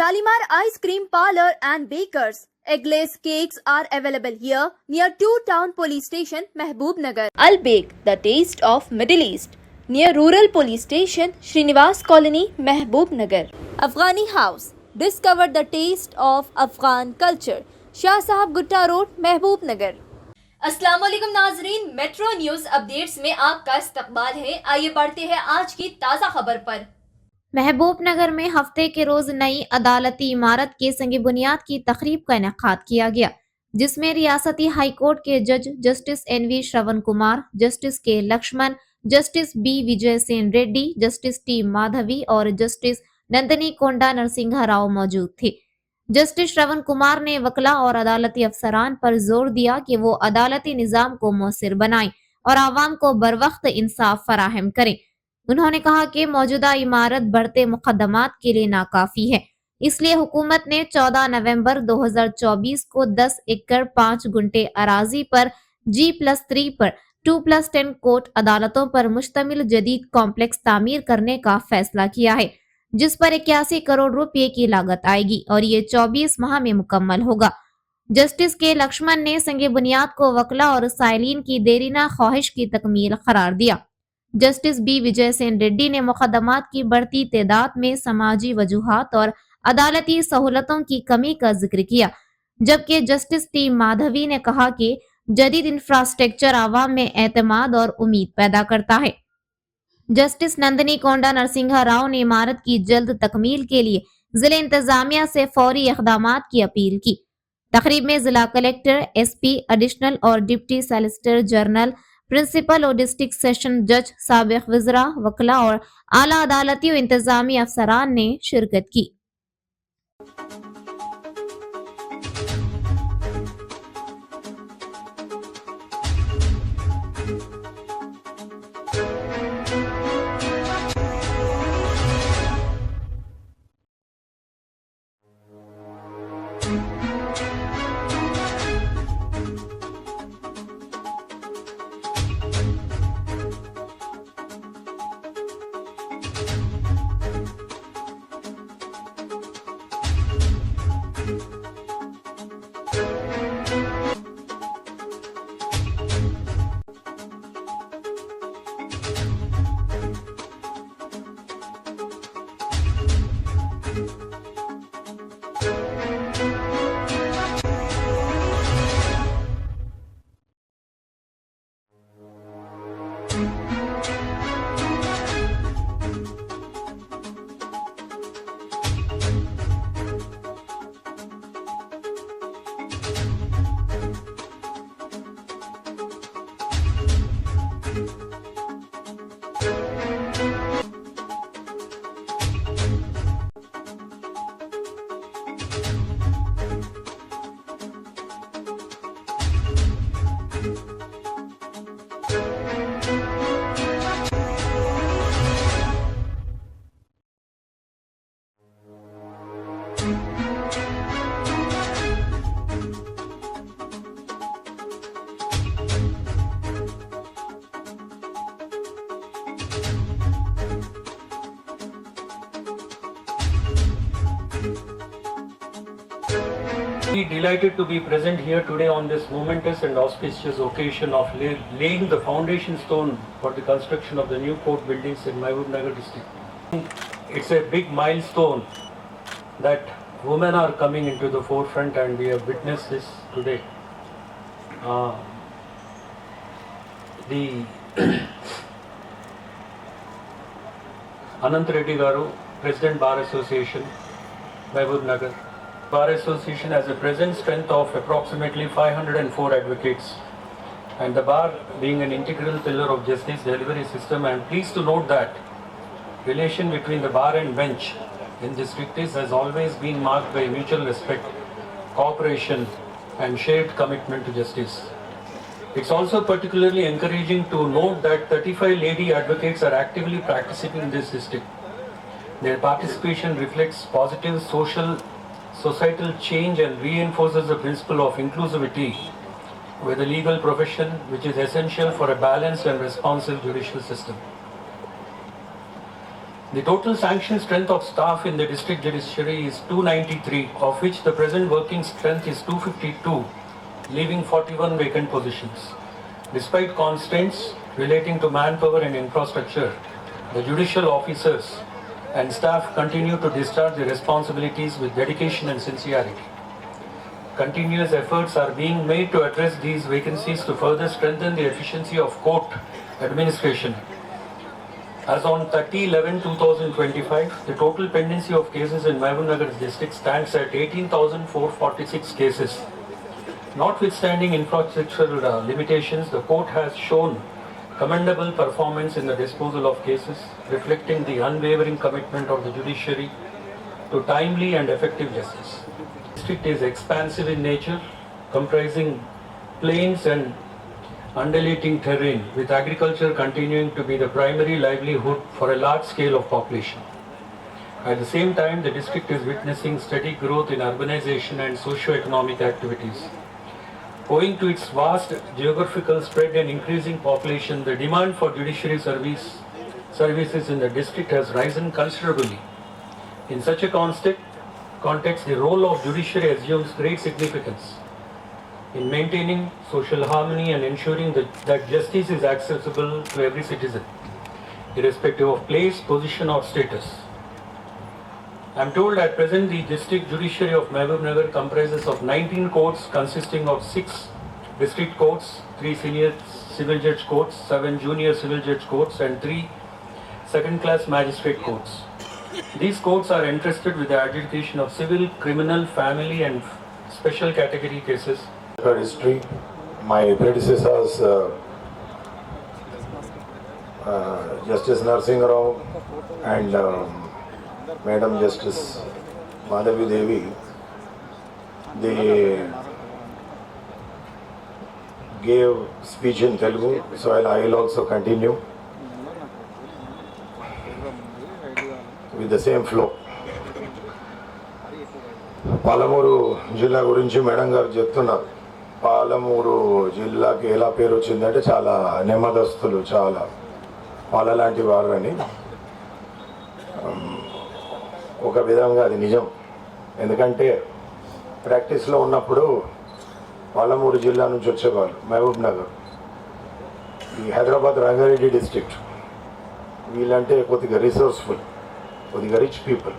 Shalimar Ice Cream Parlor and Bakers. Eggless cakes are available here near 2 Town Police Station, Mehboob-Nagar. Al Bake, the taste of Middle East, near Rural Police Station, Srinivas Colony, Mehboob-Nagar. Afghani House, discover the taste of Afghan culture. Shah साहब Gutta road, महबूब-नगर. अस्सलाम वालेकुम नाजरीन, metro news updates में आपका इस्तकबाल है. आइए बढ़ते हैं आज की ताज़ा खबर पर. महबूब नगर में हफ्ते के रोज नई अदालती इमारत के संग बुनियाद की तकरीब का इनेकाद किया गया, जिसमें रियासती हाई कोर्ट के जज justice NV Shravan Kumar, justice के Lakshman, justice B Vijay Sen Reddy, justice T Madhavi और जस्टिस नंदनी कोंडा नरसिंहा राव मौजूद थे. जस्टिस श्रवण कुमार ने वकला और अदालती अफसरान पर जोर दिया कि वो अदालती निजाम को मौसर बनाएं और आवाम को बरवक्त इंसाफ फराहम करें. उन्होंने कहा कि मौजूदा इमारत बढ़ते मुकदमात के लिए नाकाफी है, इसलिए हुकूमत ने 14 नवंबर 2024 को 10 एकड़ 5 गुंटे अराजी पर G+3 पर 2+10 कोर्ट अदालतों पर मुश्तमिल जदीद कॉम्प्लेक्स तामीर करने का फैसला किया है, जिस पर 81 करोड़ रुपए की लागत आएगी और ये 24 माह में मुकम्मल होगा. जस्टिस के लक्ष्मण ने संगे बुनियाद को वकला और साइलिन की देरीना ख्वाहिश की तकमील करार दिया. जस्टिस B विजय सेन रेड्डी ने मुकदमात की बढ़ती तादाद में समाजी वजूहात और अदालती सहूलतों की कमी का जिक्र किया, जबकि जस्टिस T माधवी ने कहा कि जदीद इंफ्रास्ट्रक्चर आवाम में एतमाद और उम्मीद पैदा करता है. जस्टिस नंदनी कोंडा नरसिंहा राव ने इमारत की जल्द तकमील के लिए जिला इंतजामिया से फौरी इक़दामात की अपील की. तकरीब में जिला कलेक्टर, SP, एडिशनल और डिप्टी सॉलिसिटर जनरल, प्रिंसिपल और डिस्ट्रिक्ट सेशन जज, साबिक वज़रा, वकला और आला अदालती और इंतजामी अफसरान ने शिरकत की. Delighted to be present here today on this momentous and auspicious occasion of laying the foundation stone for the construction of the new court buildings in Mehboob-Nagar district. It's a big milestone that women are coming into the forefront, and we have witnessed this today. The Anant Reddy Garu, President Bar Association, Mehboob-Nagar. Bar Association has a present strength of approximately 504 advocates, and the bar being an integral pillar of justice delivery system, I am pleased to note that relation between the bar and bench in district has always been marked by mutual respect, cooperation and shared commitment to justice. It's also particularly encouraging to note that 35 lady advocates are actively practicing in this district. Their participation reflects positive societal change and reinforces the principle of inclusivity with the legal profession, which is essential for a balanced and responsive judicial system. The total sanctioned strength of staff in the district judiciary is 293, of which the present working strength is 252, leaving 41 vacant positions. Despite constraints relating to manpower and infrastructure, the judicial officers and staff continue to discharge their responsibilities with dedication and sincerity. Continuous efforts are being made to address these vacancies to further strengthen the efficiency of court administration. As on 30/11/2025, the total pendency of cases in Mehboob district stands at 18,446 cases. Notwithstanding infrastructural limitations, the court has shown commendable performance in the disposal of cases, reflecting the unwavering commitment of the judiciary to timely and effective justice. The district is expansive in nature, comprising plains and undulating terrain, with agriculture continuing to be the primary livelihood for a large scale of population. At the same time, the district is witnessing steady growth in urbanization and socio-economic activities. Owing to its vast geographical spread and increasing population, the demand for judiciary services in the district has risen considerably. In such a context, the role of judiciary assumes great significance in maintaining social harmony and ensuring that justice is accessible to every citizen, irrespective of place, position or status. I am told at present the district judiciary of Mehboob comprises of 19 courts consisting of 6 district courts, 3 senior civil judge courts, 7 junior civil judge courts and 3 second-class magistrate courts. These courts are entrusted with the adjudication of civil, criminal, family and special category cases. Her history, my predecessors, Justice Narsingh Rao and Madam Justice Madhavi Devi, they gave speech in Telugu, so I will also continue with the same flow. Palamuru జిల్లా గురించి madam గారు చెప్తున్నారు. పాలమూరు జిల్లాకి ఎలా పేరు వచ్చిందంటే చాలా నెమ్మదస్తులు, చాలా పాల లాంటి వారు అని. ఒక విధంగా అది నిజం. ఎందుకంటే ప్రాక్టీస్లో ఉన్నప్పుడు పాలమూరు జిల్లా నుంచి వచ్చేవాళ్ళు మహబూబ్ నగర్, ఈ హైదరాబాద్ రంగారెడ్డి డిస్ట్రిక్ట్, వీళ్ళంటే కొద్దిగా రిసోర్స్ఫుల్, కొద్దిగా రిచ్ పీపుల్.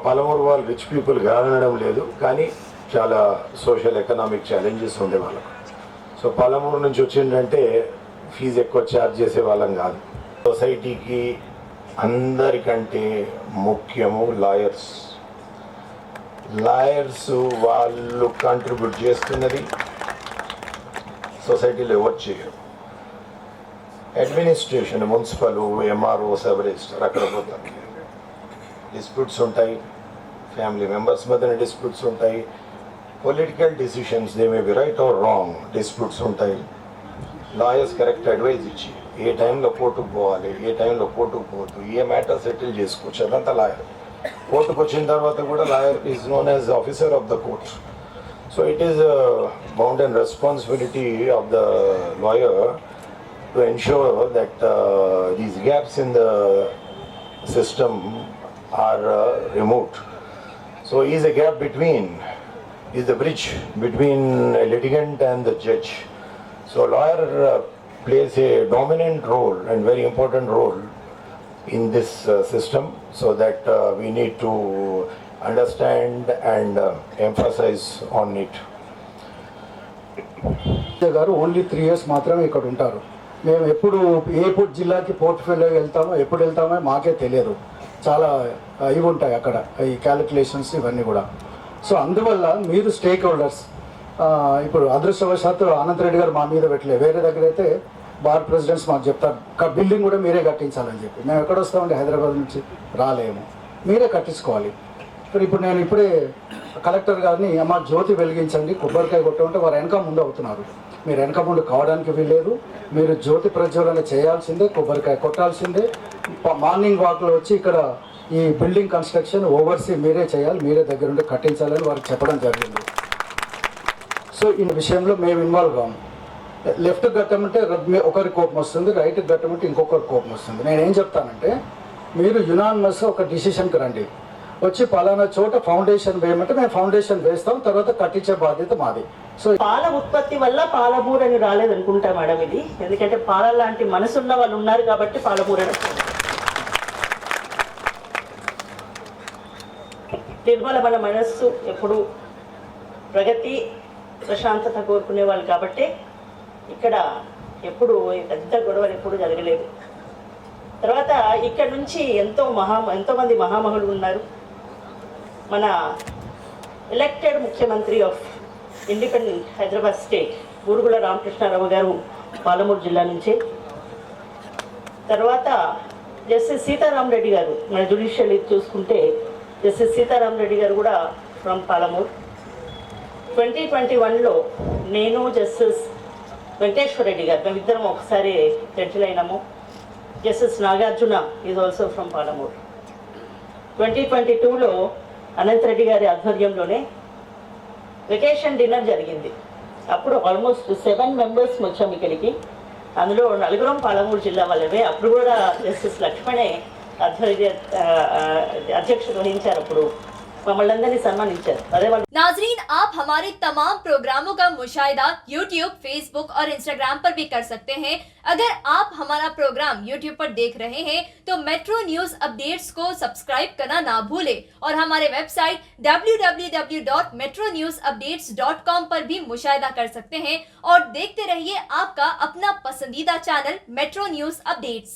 పాలమూరు వాళ్ళు రిచ్ పీపుల్ కాదనడం లేదు, కానీ చాలా సోషల్ ఎకనామిక్ ఛాలెంజెస్ ఉండే వాళ్ళకు. సో పాలమూరు నుంచి వచ్చిందంటే ఫీజు ఎక్కువ ఛార్జ్ చేసే వాళ్ళం కాదు. సొసైటీకి అందరికంటే ముఖ్యము లాయర్స్. వాళ్ళు కాంట్రిబ్యూట్ చేస్తున్నది సొసైటీలో ఎవరు చేయరు. Administration, municipal, MRO, sub register అక్కడ పోతారు. డిస్ప్యూట్స్ ఉంటాయి, ఫ్యామిలీ మెంబర్స్ మధ్యన డిస్ప్యూట్స్ ఉంటాయి, political decisions they may be right are wrong, disputes ఉంటాయి. లాయర్స్ కరెక్ట్ అడ్వైజ్ ఇచ్చి ఏ టైంలో కోర్టుకు పోవాలి, ఏ టైంలో కోర్టుకు పోవద్దు, ఏ మ్యాటర్ సెటిల్ చేసుకోవచ్చు, అదంతా లాయర్. కోర్టుకు వచ్చిన తర్వాత కూడా lawyer is known as officer of the court. So it is bound and responsibility of the lawyer to ensure that these gaps in the system are removed. So is a gap between, is the bridge between a litigant and the judge. So lawyer plays a dominant role and very important role in this system, so that we need to understand and emphasize on it. గారు only 3 years మాత్రమే ఇక్కడ ఉంటారు. మేము ఎప్పుడు ఏ జిల్లాకి portfolio వెళ్తామో, ఎప్పుడు వెళ్తామో మాకే తెలియదు. చాలా ఇవి ఉంటాయి అక్కడ, ఈ క్యాలిక్యులేషన్స్ ఇవన్నీ కూడా. సో అందువల్ల మీరు స్టేక్ హోల్డర్స్, ఇప్పుడు అదృష్టవశాత్తు అనంత్ రెడ్డి గారు మా మీద పెట్టలేదు. వేరే దగ్గర అయితే బార్ ప్రెసిడెంట్స్ మాకు చెప్తారు బిల్డింగ్ కూడా మీరే కట్టించాలని చెప్పి. మేము ఎక్కడ వస్తామండి, హైదరాబాద్ నుంచి రాలేము, మీరే కట్టించుకోవాలి. ఇప్పుడు నేను ఇప్పుడే కలెక్టర్ గారిని అమ్మ జ్యోతి వెలిగించండి, కొబ్బరికాయ కొట్టమంటే వారు వెనక ముందు అవుతున్నారు. మీరు వెనక ముందు కావడానికి వీల్లేదు, మీరు జ్యోతి ప్రజ్వలన చేయాల్సిందే, కొబ్బరికాయ కొట్టాల్సిందే. మార్నింగ్ వాక్లో వచ్చి ఇక్కడ ఈ బిల్డింగ్ కన్స్ట్రక్షన్ ఓవర్సీ మీరే చేయాలి, మీరే దగ్గరుండి కట్టించాలని వారికి చెప్పడం జరిగింది. సో ఈ విషయంలో మేము ఇన్వాల్వ్ కాము. లెఫ్ట్ కట్టమంటే ఒకరి కోపం వస్తుంది, రైట్ కట్టమంటే ఇంకొకరి కోపం వస్తుంది. నేనేం చెప్తానంటే మీరు యునానిమస్ ఒక డిసిషన్కి రండి, వచ్చి పలానా చోట ఫౌండేషన్ వేయమంటే మేము ఫౌండేషన్ వేస్తాం, తర్వాత కట్టించే బాధ్యత మాది. సో పాల ఉత్పత్తి వల్ల పాలమూరు అని రాలేదనుకుంటా మేడం ఇది, ఎందుకంటే పాల లాంటి మనసున్న వాళ్ళు ఉన్నారు కాబట్టి పాలమూరు అని. నిర్మల మన మనస్సు ఎప్పుడు ప్రగతి ప్రశాంతత కోరుకునే వాళ్ళు కాబట్టి ఇక్కడ ఎప్పుడు పెద్ద గొడవలు ఎప్పుడు జరగలేదు. తర్వాత ఇక్కడ నుంచి ఎంతోమంది మహామహులు ఉన్నారు. మన ఎలక్టెడ్ ముఖ్యమంత్రి of independent Hyderabad state Burgula Ramakrishna Rao garu Palamuru జిల్లా నుంచే. తర్వాత జస్టిస్ సీతారాం రెడ్డి గారు, మన జ్యుడిషియల్ చూసుకుంటే జస్టిస్ సీతారాం రెడ్డి గారు కూడా ఫ్రమ్ పాలమూరు. 2021లో నేను జస్టిస్ వెంకటేశ్వర రెడ్డి గారు మేమిద్దరం ఒకసారి జడ్జిలు అయినాము. Justice Nagarjuna is also from Palamuru. 2022లో అనంతరెడ్డి గారి ఆధ్వర్యంలోనే వెకేషన్ డిన్నర్ జరిగింది. అప్పుడు ఆల్మోస్ట్ 7 మెంబర్స్ వచ్చాము ఇక్కడికి. అందులో 4 పాలమూరు జిల్లా వాళ్ళవే. అప్పుడు కూడా జస్టిస్ లక్ష్మణే అధ్యక్షత వహించారు. అప్పుడు మమ్మల్ని అందరినీ సన్మానించారు. అదే వాళ్ళు. नाजरीन, आप हमारे तमाम प्रोग्रामों का मुशाहिदा YouTube, Facebook और Instagram पर भी कर सकते हैं। अगर आप हमारा प्रोग्राम YouTube पर देख रहे हैं तो मेट्रो न्यूज अपडेट्स को सब्सक्राइब करना ना भूलें और हमारे वेबसाइट www.metronewsupdates.com पर भी मुशाहिदा कर सकते हैं और देखते रहिए आपका अपना पसंदीदा चैनल मेट्रो न्यूज अपडेट्स।